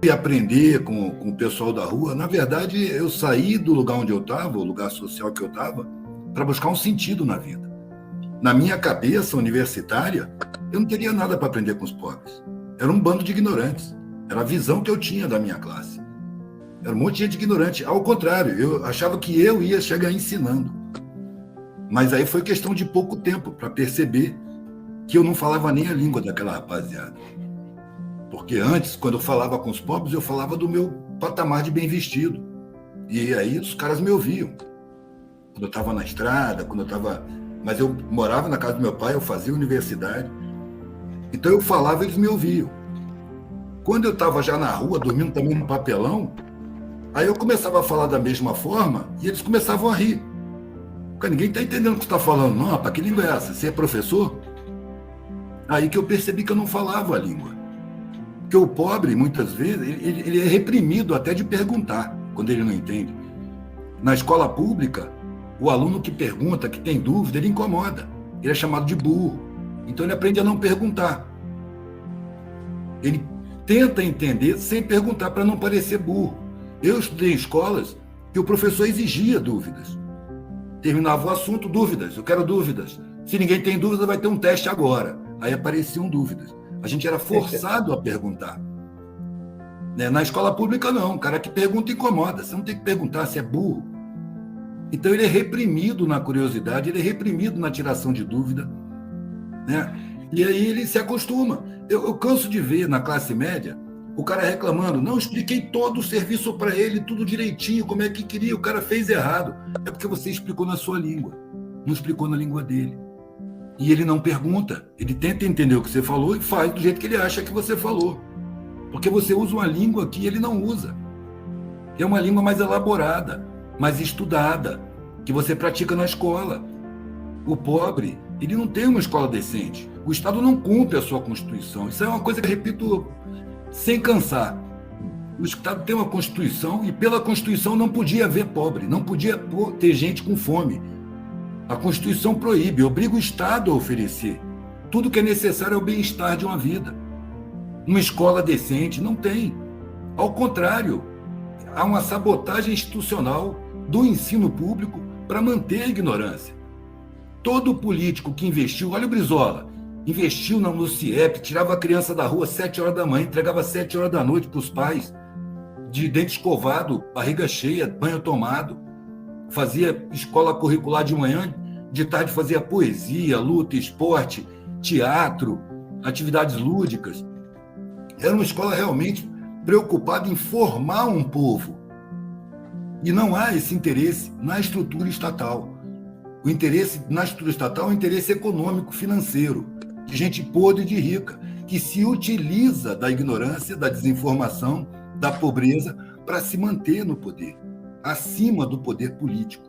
fui aprender com o pessoal da rua, na verdade, eu saí do lugar onde eu estava, o lugar social que eu estava, para buscar um sentido na vida. Na minha cabeça universitária, eu não teria nada para aprender com os pobres. Era um bando de ignorantes. Era a visão que eu tinha da minha classe. Era um monte de gente ignorante. Ao contrário, eu achava que eu ia chegar ensinando. Mas aí foi questão de pouco tempo para perceber que eu não falava nem a língua daquela rapaziada. Porque antes, quando eu falava com os pobres, eu falava do meu patamar de bem vestido. E aí os caras me ouviam. Quando eu estava na estrada, quando eu estava... Mas eu morava na casa do meu pai, eu fazia universidade. Então eu falava e eles me ouviam. Quando eu estava já na rua, dormindo também no papelão, aí eu começava a falar da mesma forma e eles começavam a rir. Porque ninguém está entendendo o que você está falando. Não, rapaz, que língua é essa? Você é professor? Aí que eu percebi que eu não falava a língua. Porque o pobre, muitas vezes, ele é reprimido até de perguntar, quando ele não entende. Na escola pública, o aluno que pergunta, que tem dúvida, ele incomoda. Ele é chamado de burro. Então ele aprende a não perguntar. Ele tenta entender sem perguntar, para não parecer burro. Eu estudei em escolas que o professor exigia dúvidas. Terminava o assunto, dúvidas, eu quero dúvidas. Se ninguém tem dúvida, vai ter um teste agora. Aí apareciam dúvidas. A gente era forçado a perguntar. Na escola pública, não. O cara que pergunta incomoda. Você não tem que perguntar, você é burro. Então, ele é reprimido na curiosidade, ele é reprimido na tiração de dúvida. E aí ele se acostuma. Eu canso de ver na classe média o cara reclamando. Não, expliquei todo o serviço para ele, tudo direitinho, como é que queria. O cara fez errado. É porque você explicou na sua língua. Não explicou na língua dele. E ele não pergunta, ele tenta entender o que você falou e faz do jeito que ele acha que você falou. Porque você usa uma língua que ele não usa. Que é uma língua mais elaborada, mais estudada, que você pratica na escola. O pobre, ele não tem uma escola decente. O Estado não cumpre a sua Constituição. Isso é uma coisa que eu repito sem cansar. O Estado tem uma Constituição e pela Constituição não podia haver pobre, não podia ter gente com fome. A Constituição proíbe, obriga o Estado a oferecer. Tudo que é necessário ao bem-estar de uma vida. Uma escola decente não tem. Ao contrário, há uma sabotagem institucional do ensino público para manter a ignorância. Todo político que investiu, olha o Brizola, investiu no CIEP, tirava a criança da rua às 7 horas da manhã, entregava às 7 horas da noite para os pais, de dente escovado, barriga cheia, banho tomado. Fazia escola curricular de manhã, de tarde fazia poesia, luta, esporte, teatro, atividades lúdicas. Era uma escola realmente preocupada em formar um povo. E não há esse interesse na estrutura estatal. O interesse na estrutura estatal é um interesse econômico, financeiro, de gente podre e de rica, que se utiliza da ignorância, da desinformação, da pobreza, para se manter no poder, acima do poder político.